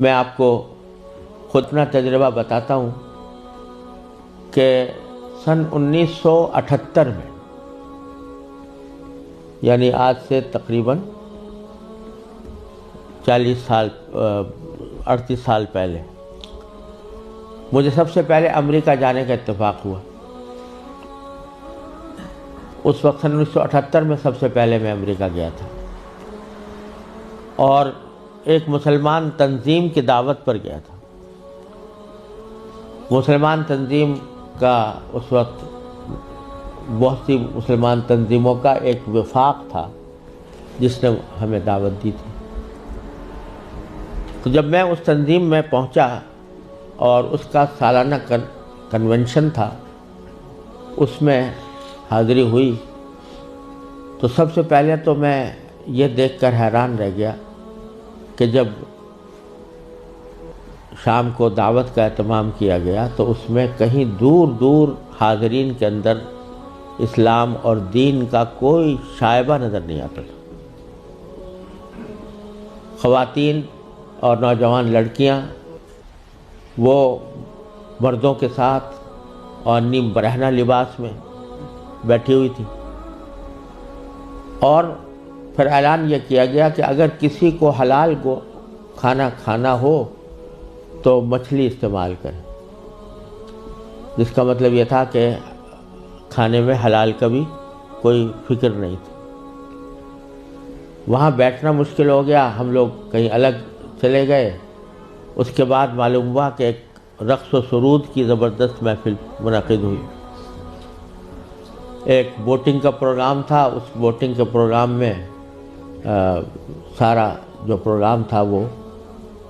میں آپ کو خود اپنا تجربہ بتاتا ہوں کہ سن 1978 میں، یعنی آج سے تقریباً 38 سال پہلے مجھے سب سے پہلے امریکہ جانے کا اتفاق ہوا۔ اس وقت سن 1978 میں سب سے پہلے میں امریکہ گیا تھا، اور ایک مسلمان تنظیم کی دعوت پر گیا تھا۔ مسلمان تنظیم کا اس وقت بہت سی مسلمان تنظیموں کا ایک وفاق تھا جس نے ہمیں دعوت دی تھی۔ تو جب میں اس تنظیم میں پہنچا اور اس کا سالانہ کنونشن تھا، اس میں حاضری ہوئی، تو سب سے پہلے تو میں یہ دیکھ کر حیران رہ گیا کہ جب شام کو دعوت کا اہتمام کیا گیا تو اس میں کہیں دور دور حاضرین کے اندر اسلام اور دین کا کوئی شائبہ نظر نہیں آتا تھا۔ خواتین اور نوجوان لڑکیاں وہ مردوں کے ساتھ اور نیم برہنہ لباس میں بیٹھی ہوئی تھی، اور پھر اعلان یہ کیا گیا کہ اگر کسی کو حلال کو کھانا کھانا ہو تو مچھلی استعمال کریں، جس کا مطلب یہ تھا کہ کھانے میں حلال کا بھی کوئی فکر نہیں تھی۔ وہاں بیٹھنا مشکل ہو گیا، ہم لوگ کہیں الگ چلے گئے۔ اس کے بعد معلوم ہوا کہ ایک رقص و سرود کی زبردست محفل منعقد ہوئی۔ ایک بوٹنگ کا پروگرام تھا، اس بوٹنگ کے پروگرام میں سارا جو پروگرام تھا وہ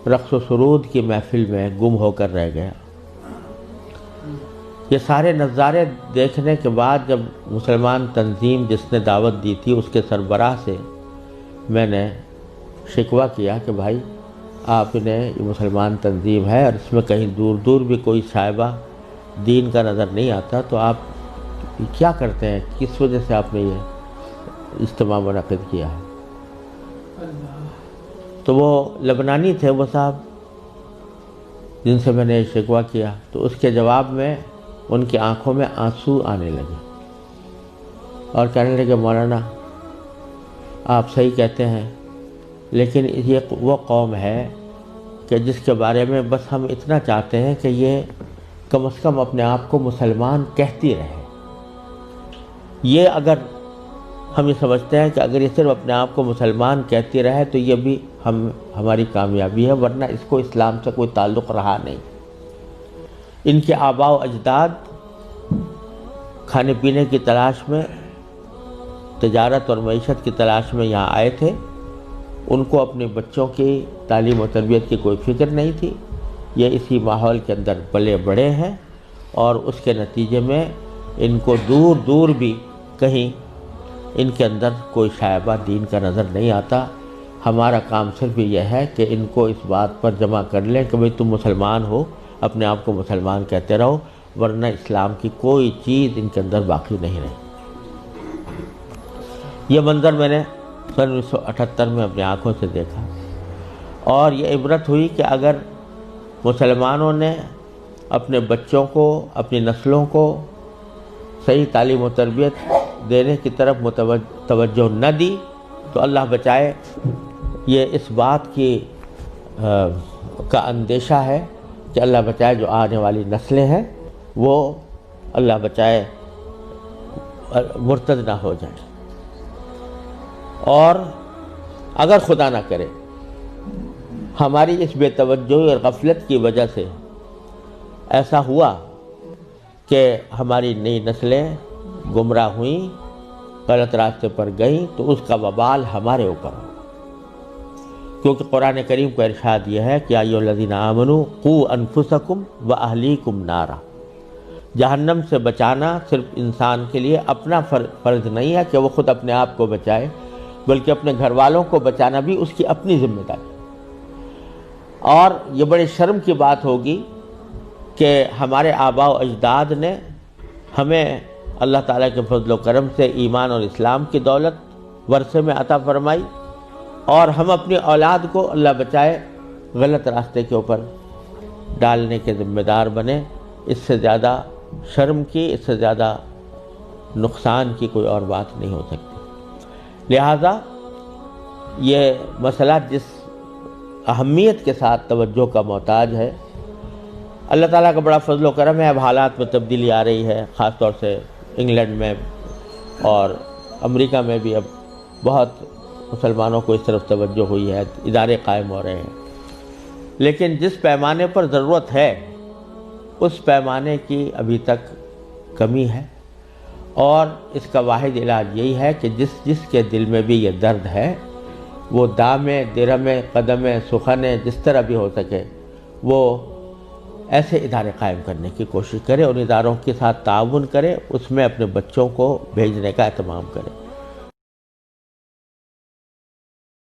رقص و سرود کی محفل میں گم ہو کر رہ گیا۔ یہ سارے نظارے دیکھنے کے بعد جب مسلمان تنظیم جس نے دعوت دی تھی اس کے سربراہ سے میں نے شکوہ کیا کہ بھائی آپ نے یہ مسلمان تنظیم ہے اور اس میں کہیں دور دور بھی کوئی شائبہ دین کا نظر نہیں آتا، تو آپ کیا کرتے ہیں، کس وجہ سے آپ نے یہ اجتماع منعقد کیا ہے؟ تو وہ لبنانی تھے وہ صاحب جن سے میں نے شکوہ کیا، تو اس کے جواب میں ان کی آنکھوں میں آنسو آنے لگے اور کہنے لگے مولانا آپ صحیح کہتے ہیں، لیکن یہ وہ قوم ہے کہ جس کے بارے میں بس ہم اتنا چاہتے ہیں کہ یہ کم از کم اپنے آپ کو مسلمان کہتی رہے۔ یہ اگر ہم یہ سمجھتے ہیں کہ اگر یہ صرف اپنے آپ کو مسلمان کہتی رہے تو یہ بھی ہماری کامیابی ہے، ورنہ اس کو اسلام سے کوئی تعلق رہا نہیں۔ ان کے آباء و اجداد کھانے پینے کی تلاش میں، تجارت اور معیشت کی تلاش میں یہاں آئے تھے، ان کو اپنے بچوں کی تعلیم و تربیت کی کوئی فکر نہیں تھی۔ یہ اسی ماحول کے اندر پلے بڑے ہیں، اور اس کے نتیجے میں ان کو دور دور بھی کہیں ان کے اندر کوئی شائبہ دین کا نظر نہیں آتا۔ ہمارا کام صرف یہ ہے کہ ان کو اس بات پر جمع کر لیں کہ بھئی تم مسلمان ہو، اپنے آپ کو مسلمان کہتے رہو، ورنہ اسلام کی کوئی چیز ان کے اندر باقی نہیں رہی۔ یہ منظر میں نے سن 1978 میں اپنی آنکھوں سے دیکھا، اور یہ عبرت ہوئی کہ اگر مسلمانوں نے اپنے بچوں کو، اپنی نسلوں کو صحیح تعلیم و تربیت دینے کی طرف توجہ نہ دی تو اللہ بچائے یہ اس بات کی کا اندیشہ ہے کہ اللہ بچائے جو آنے والی نسلیں ہیں وہ اللہ بچائے مرتد نہ ہو جائیں، اور اگر خدا نہ کرے ہماری اس بے توجہی اور غفلت کی وجہ سے ایسا ہوا کہ ہماری نئی نسلیں گمراہ ہوئیں، غلط راستے پر گئیں، تو اس کا وبال ہمارے اوپر ہو، کیونکہ قرآن کریم کا ارشاد یہ ہے کہ ایھا الذین آمنوا قوا انفسکم واہلیکم نارا۔ جہنم سے بچانا صرف انسان کے لیے اپنا فرض نہیں ہے کہ وہ خود اپنے آپ کو بچائے، بلکہ اپنے گھر والوں کو بچانا بھی اس کی اپنی ذمہ داری۔ اور یہ بڑے شرم کی بات ہوگی کہ ہمارے آباء و اجداد نے ہمیں اللہ تعالیٰ کے فضل و کرم سے ایمان اور اسلام کی دولت ورثے میں عطا فرمائی، اور ہم اپنی اولاد کو اللہ بچائے غلط راستے کے اوپر ڈالنے کے ذمہ دار بنے۔ اس سے زیادہ شرم کی، اس سے زیادہ نقصان کی کوئی اور بات نہیں ہو سکتی۔ لہٰذا یہ مسئلہ جس اہمیت کے ساتھ توجہ کا محتاج ہے، اللہ تعالیٰ کا بڑا فضل و کرم ہے، اب حالات میں تبدیلی آ رہی ہے، خاص طور سے انگلینڈ میں اور امریکہ میں بھی اب بہت مسلمانوں کو اس طرف توجہ ہوئی ہے، ادارے قائم ہو رہے ہیں، لیکن جس پیمانے پر ضرورت ہے اس پیمانے کی ابھی تک کمی ہے، اور اس کا واحد علاج یہی ہے کہ جس کے دل میں بھی یہ درد ہے وہ دامے درمے قدمے سخنے جس طرح بھی ہو سکے وہ ایسے ادارے قائم کرنے کی کوشش کرے، ان اداروں کے ساتھ تعاون کرے، اس میں اپنے بچوں کو بھیجنے کا اہتمام کرے۔